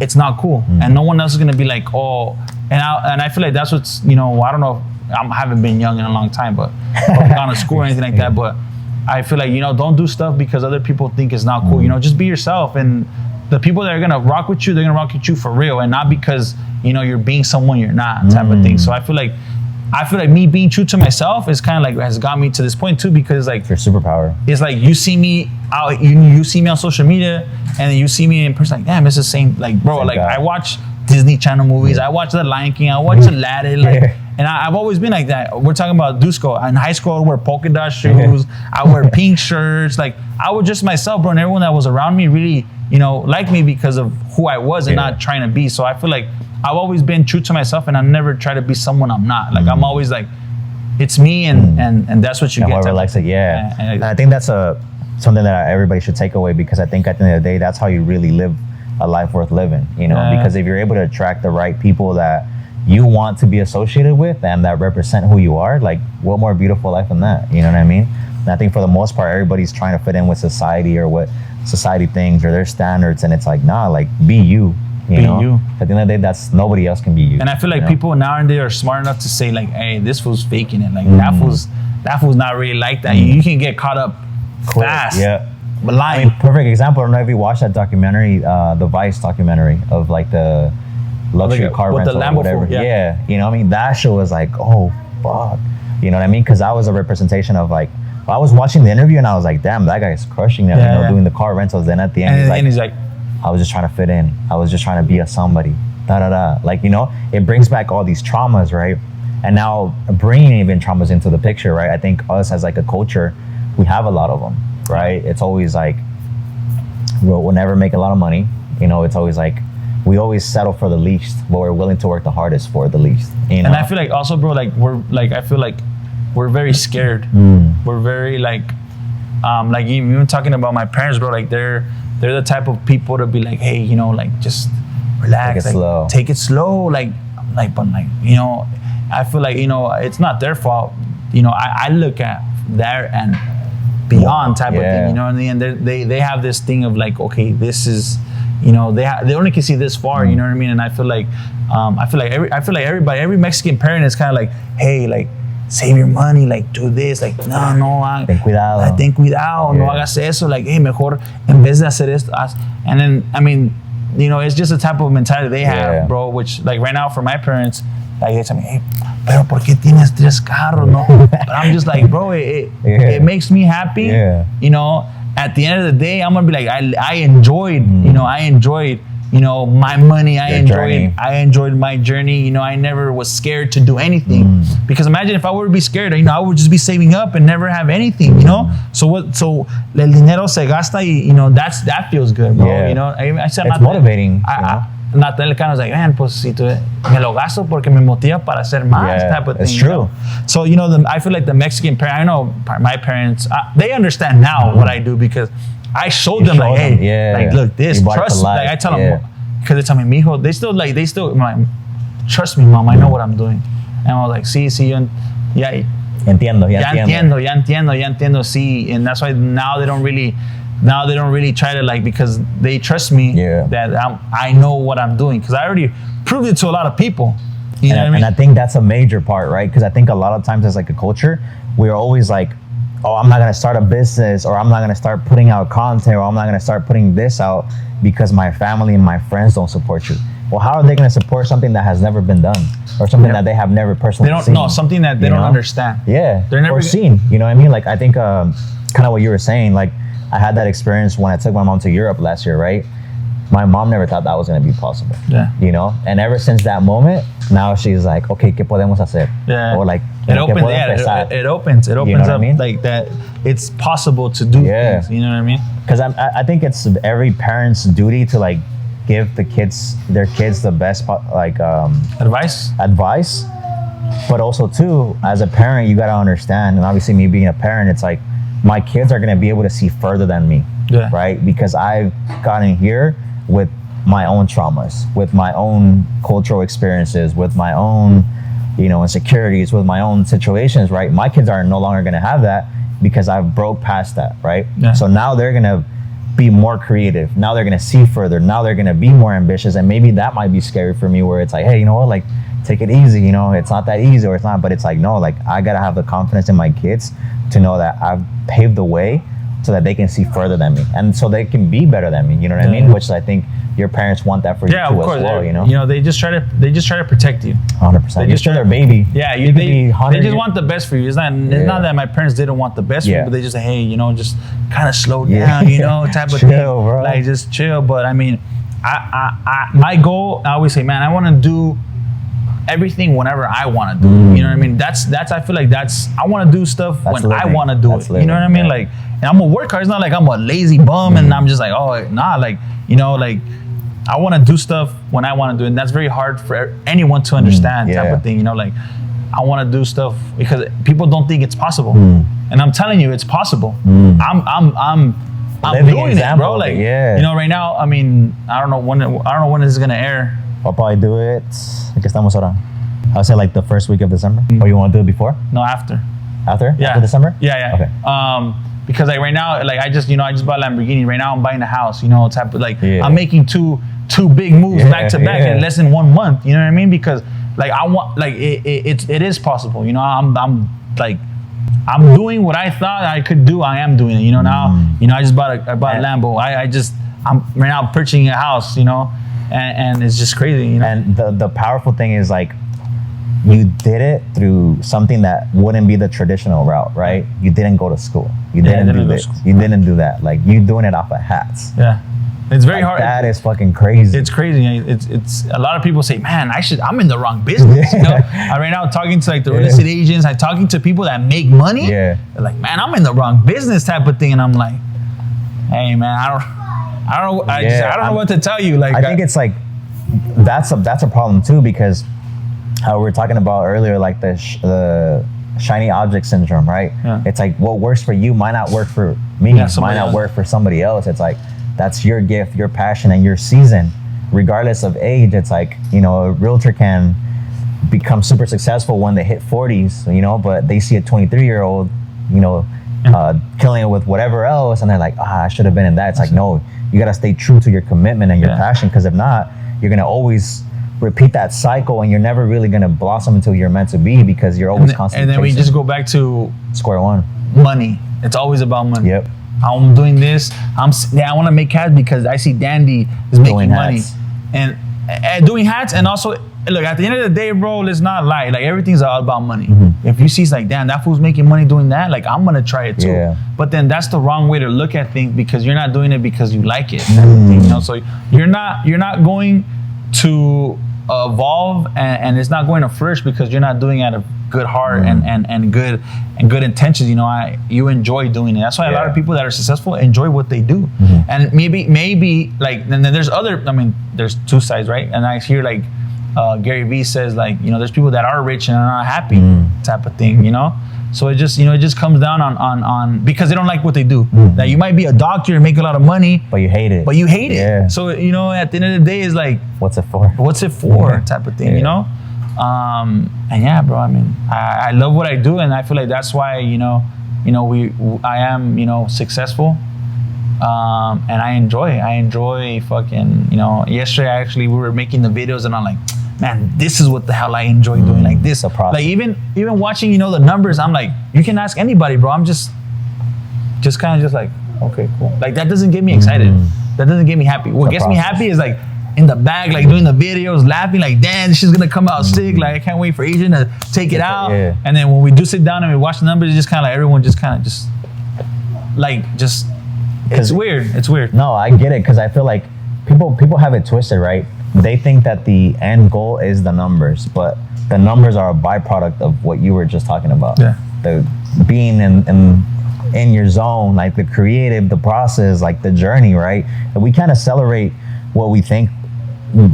it's not cool. And no one else is gonna be like, oh, and I feel like that's what's, you know, I don't know, I haven't been young in a long time, but or gone to school or anything like that. But I feel like, you know, don't do stuff because other people think it's not cool. You know, just be yourself. And the people that are gonna rock with you, they're gonna rock with you for real, and not because, you know, you're being someone you're not type of thing. So I feel like me being true to myself is kind of like has got me to this point too, because like your superpower. It's like you see me out, you see me on social media, and then you see me in person, like, damn, it's the same. Like, bro, like I watch Disney Channel movies, I watch The Lion King, I watch Aladdin, like, and I've always been like that. We're talking about Dusko. In high school, I would wear polka dot shoes, I wear pink shirts, like I was just myself, bro, and everyone that was around me really, you know, liked me because of who I was and not trying to be. So I feel like I've always been true to myself, and I never try to be someone I'm not. Like I'm always like, it's me, and that's what you get. Whoever likes it, and I think that's something that everybody should take away, because I think at the end of the day, that's how you really live a life worth living. You know, because if you're able to attract the right people that you want to be associated with and that represent who you are, like what more beautiful life than that? You know what I mean? And I think for the most part, everybody's trying to fit in with society or what society thinks or their standards, and it's like, nah, like be you. You know? At the end of the day, that's nobody else can be you. And I feel like people nowadays are smart enough to say like, hey, this fool's faking it. Like that fool's not really like that. You can get caught up fast. But lying. I mean, perfect example. I don't know if you watched that documentary, the Vice documentary of like the luxury car rental or whatever. You know what I mean? That show was like, oh fuck. You know what I mean? Because that was a representation of like, I was watching the interview and I was like, damn, that guy's crushing it, you know, doing the car rentals. Then at the end, he's like, I was just trying to fit in. I was just trying to be a somebody. Like, you know, it brings back all these traumas, right? And now bringing even traumas into the picture, right? I think us as like a culture, we have a lot of them, right? It's always like, we'll never make a lot of money. You know, it's always like, we always settle for the least, but we're willing to work the hardest for the least. You know? And I feel like also, bro, like I feel like we're very scared. We're very like even talking about my parents, bro, like they're the type of people to be like, hey, you know, like just relax, take it slow, like but like, you know, I feel like, you know, it's not their fault. You know, I look at there and beyond type of thing, you know what I mean? And they have this thing of like, okay, this is, you know, they only can see this far, you know what I mean? And I feel like every Mexican parent is kind of like, hey, like, save your money, like do this, like no, ten cuidado, no hagas eso, like hey, mejor en vez de hacer esto, and then I mean, you know, it's just a type of mentality they have, bro. Which like right now for my parents, like they tell me, hey, pero por qué tienes 3 carros, no? But I'm just like, bro, it makes me happy, you know. At the end of the day, I'm gonna be like, I enjoyed, you know, my money. I enjoyed my journey. You know, I never was scared to do anything. Because imagine if I were to be scared, you know, I would just be saving up and never have anything, you know? So el dinero se gasta y, you know, that feels good, bro. You know, I said, it's motivating. Natal Cano was like, man, pues si me lo gasto porque me motiva para hacer más type of thing. It's true. You know? So, you know, I feel like the Mexican parent, I know my parents, they understand now what I do because I showed them like, hey, like look, this, trust, like I tell them, because they tell me, mijo, they still like, trust me, mom, I know what I'm doing. And I was like, sí, ya entiendo, sí. And that's why now they don't really try to like, because they trust me that I know what I'm doing, because I already proved it to a lot of people. You know what I mean? And I think that's a major part, right? Because I think a lot of times as like a culture, we're always like, oh, I'm not going to start a business, or I'm not going to start putting out content, or I'm not going to start putting this out because my family and my friends don't support you. Well, how are they going to support something that has never been done? or something that they have never personally They don't seen. know something that they don't understand. Yeah, They're never or seen. You know what I mean? Like I think kind of what you were saying. Like I had that experience when I took my mom to Europe last year, right? My mom never thought that was going to be possible. Yeah. You know, and ever since that moment, now she's like, okay, ¿qué podemos hacer? Yeah. Or like, It opens. Yeah, it opens. It opens know what up I mean? like that. It's possible to do things. You know what I mean? Because I think it's every parent's duty to like give their kids the best like Advice. But also too, as a parent, you gotta understand, and obviously me being a parent, it's like my kids are gonna be able to see further than me, right? Because I've gotten here with my own traumas, with my own cultural experiences, with my own, you know, insecurities, with my own situations, right? My kids are no longer gonna have that because I've broke past that, right? Yeah. So now they're gonna be more creative. Now they're gonna see further. Now they're gonna be more ambitious, and maybe that might be scary for me, where it's like, hey, you know what, like take it easy. You know, it's not that easy, or it's not. But it's like, no, like I gotta have the confidence in my kids to know that I've paved the way so that they can see further than me, and so they can be better than me. You know what I mean? Which I think your parents want that for you too, of course, as well. You know, they just try to protect you. 100%. They just You're their baby. Yeah, they just want the best for you. It's not that my parents didn't want the best for you, but they just say, hey, you know, just kind of slow down, you know, type of chill, thing. Bro. Like just chill. But I mean, my goal, I always say, man, I want to do everything whenever I want to do it. You know what I mean? That's I feel like I want to do stuff when living. I want to do it. Living. You know what I mean? Like, and I'm gonna work hard. It's not like I'm a lazy bum and I'm just like, oh, nah, like, you know, like I want to do stuff when I want to do it. And that's very hard for anyone to understand type of thing. You know, like I want to do stuff because people don't think it's possible. And I'm telling you, it's possible. I'm doing it, bro. Like, you know, right now, I mean, I don't know when this is gonna air. I'll probably do it. ¿En qué estamos ahora? I'll say like the first week of December. Or you want to do it before? No, after. After? Yeah. After December? Yeah. Okay. Because like right now, like I just bought Lamborghini. Right now I'm buying a house, you know, type of like I'm making two big moves back to back in less than 1 month. You know what I mean? Because like I want, like it is possible. You know, I'm doing what I thought I could do. I am doing it. You know, now, you know, I bought a Lambo. I'm right now purchasing a house, you know, and it's just crazy, you know. And the powerful thing is like, you did it through something that wouldn't be the traditional route, right? You didn't go to school. You didn't do this. You didn't do that. Like you doing it off of hats. Yeah. It's very hard. That is fucking crazy. It's crazy. It's a lot of people say, man, I'm in the wrong business. You know, I right now talking to like the real estate agents, I'm talking to people that make money. Yeah. They're like, man, I'm in the wrong business type of thing. And I'm like, hey man, I don't know what to tell you. Like I think it's like, that's a problem too, because how we were talking about earlier, like the shiny object syndrome, right? Yeah. It's like what works for you might not work for me, might not work for somebody else. It's like, that's your gift, your passion, and your season. Regardless of age, it's like, you know, a realtor can become super successful when they hit 40s, you know, but they see a 23-year-old, you know, killing it with whatever else, and they're like, I should have been in that. It's like, no, you gotta stay true to your commitment and your passion, because if not, you're gonna always repeat that cycle, and you're never really gonna blossom until you're meant to be, because you're always constantly. And then we just go back to square one. Money. It's always about money. Yep. I'm doing this. I want to make hats because I see Dandy is making money, and doing hats. And also, look, at the end of the day, bro, let's not lie. Like everything's all about money. If you see, it's like, damn, that fool's making money doing that. Like I'm gonna try it too. Yeah. But then that's the wrong way to look at things, because you're not doing it because you like it. You know, so you're not going to evolve, and it's not going to flourish because you're not doing it out of good heart and good intentions. You know, you enjoy doing it. That's why a lot of people that are successful enjoy what they do. And maybe like, and then there's there's two sides, right? And I hear like Gary Vee says, like, you know, there's people that are rich and are not happy, type of thing, you know. So it just comes down on because they don't like what they do. Now you might be a doctor and make a lot of money, but you hate it. Yeah. So, you know, at the end of the day, it's like, what's it for? Type of thing, you know. And yeah, bro, I mean, I love what I do, and I feel like that's why, you know, I am, you know, successful. And I enjoy fucking, you know, yesterday we were making the videos, and I'm like, man, this is what the hell I enjoy doing. Like this, like even watching, you know, the numbers, I'm like, you can ask anybody, bro. I'm just kind of just like, okay, cool. Like that doesn't get me excited. That doesn't get me happy. What gets me happy is like in the back, like doing the videos, laughing, like, damn, this shit's gonna come out sick. Like, I can't wait for Adrian to take it out. Yeah. And then when we do sit down and we watch the numbers, it's just kind of like everyone just kind of it's weird. It's weird. No, I get it, because I feel like people have it twisted, right? They think that the end goal is the numbers, but the numbers are a byproduct of what you were just talking about. Yeah. The being in your zone, like the creative, the process, like the journey, right? And we kind of celebrate what we think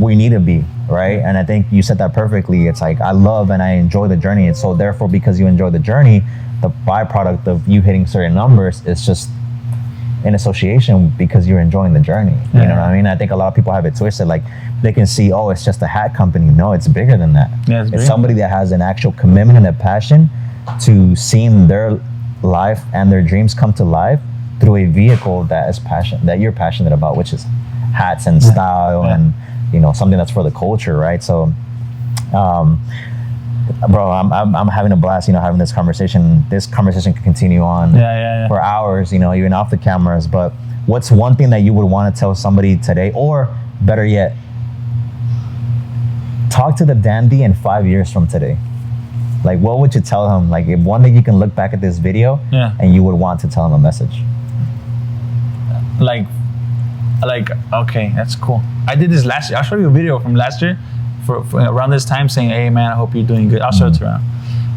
we need to be, right? And I think you said that perfectly. It's like, I love and I enjoy the journey. And so therefore, because you enjoy the journey, the byproduct of you hitting certain numbers is just in association because you're enjoying the journey. You know what I mean? I think a lot of people have it twisted. Like, they can see, oh, it's just a hat company. No, it's bigger than that. Yeah, it's somebody that has an actual commitment and a passion to seeing their life and their dreams come to life through a vehicle that you're passionate about, which is hats and style and, you know, something that's for the culture, right? So, bro, I'm having a blast, you know, having this conversation. This conversation can continue on for hours, you know, even off the cameras. But what's one thing that you would want to tell somebody today, or better yet, talk to the Dandy in 5 years from today? Like, what would you tell him? Like, if one day you can look back at this video and you would want to tell him a message. Like, okay, that's cool. I did this last year. I'll show you a video from last year for around this time saying, hey, man, I hope you're doing good. I'll show it around.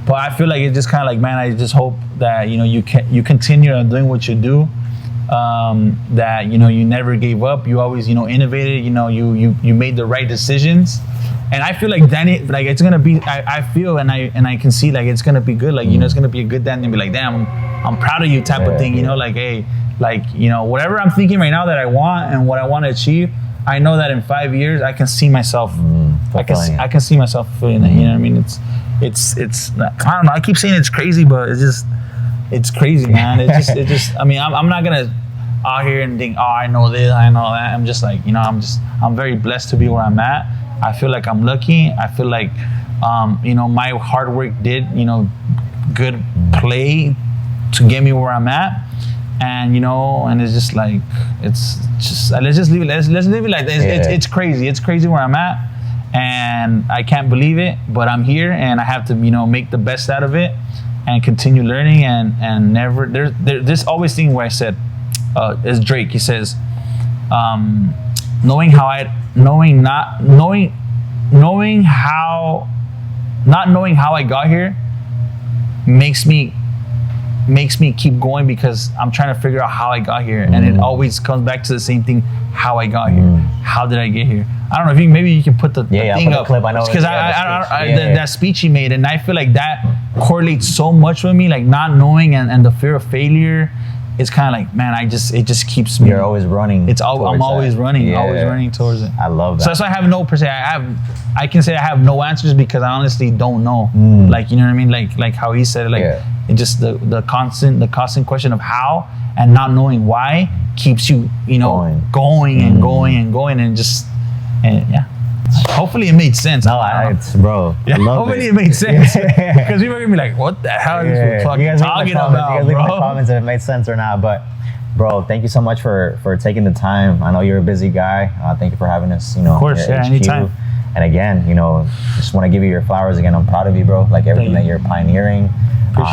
But I feel like it's just kind of like, man, I just hope that, you know, you continue on doing what you do. That, you know, you never gave up. You always, you know, innovated. You know, you made the right decisions. And I feel like Danny, like, it's gonna be. I feel and I can see, like, it's gonna be good. Like, you know, it's gonna be a good Danny and be like, damn, I'm proud of you type of thing. You know, like, hey, like, you know, whatever I'm thinking right now that I want and what I want to achieve, I know that in 5 years I can see myself. I can see myself fulfilling it. You know what I mean? It's I don't know. I keep saying it's crazy, but it's crazy, man. It just. I mean, I'm not gonna out here and think, oh, I know this, I know that. I'm just like, you know, I'm very blessed to be where I'm at. I feel like I'm lucky. I feel like, you know, my hard work did, you know, good play to get me where I'm at. And, you know, and it's just like, it's just, let's just leave it. Let's leave it like this. It's crazy. It's crazy where I'm at. And I can't believe it, but I'm here and I have to, you know, make the best out of it and continue learning and never, there's always thing where I said, is Drake, he says, not knowing how I got here makes me keep going, because I'm trying to figure out how I got here. And it always comes back to the same thing, how I got here. How did I get here? I don't know if maybe you can put the thing up. Clip. I know, because that speech he made, and I feel like that correlates so much with me, like not knowing and the fear of failure. It's kind of like, man, it just keeps me. You're always running. I'm always running, always running towards it. I love that. So that's why I have no per se. I can say I have no answers because I honestly don't know. Like, you know what I mean? Like how he said it. Like, it just the constant question of how and not knowing why keeps you, you know, going and just hopefully it made sense. No, it's bro. Yeah, hopefully it made sense. Because people are gonna be like, "What the hell is this fucking talking about, bro?" You guys leave in the comments if it made sense or not. But, bro, thank you so much for taking the time. I know you're a busy guy. Thank you for having us. You know, of course, anytime. And again, you know, just want to give you your flowers again. I'm proud of you, bro. Like everything that you're pioneering.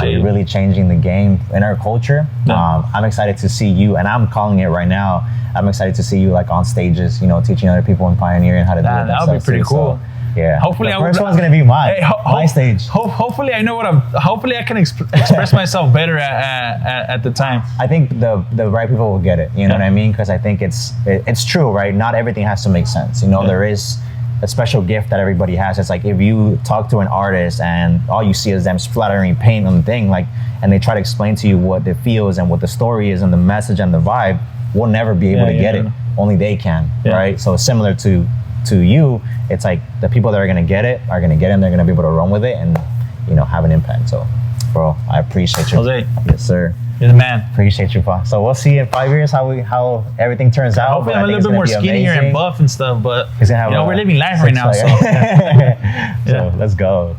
You're really changing the game in our culture. I'm excited to see you, and I'm calling it right now. I'm excited to see you like on stages, you know, teaching other people and pioneering how to do it. That would be pretty cool. So, yeah. Hopefully, the first one's gonna be mine. My stage. Hopefully, I know what hopefully, I can express myself better at the time. I think the right people will get it. You know what I mean? Because I think it's true, right? Not everything has to make sense. You know, there is a special gift that everybody has. It's like if you talk to an artist and all you see is them splattering paint on the thing, like, and they try to explain to you what it feels and what the story is and the message and the vibe, we'll never be able to get it. Only they can, right? So similar to you, it's like the people that are gonna get it are gonna get it and they're gonna be able to run with it and, you know, have an impact. So, bro, I appreciate you. Jose. Yes, sir. You're the man. Appreciate you, Pa. So we'll see in 5 years how everything turns out. Hopefully I'm a little bit more skinnier and buff and stuff, but you know, we're living life right now. So let's go.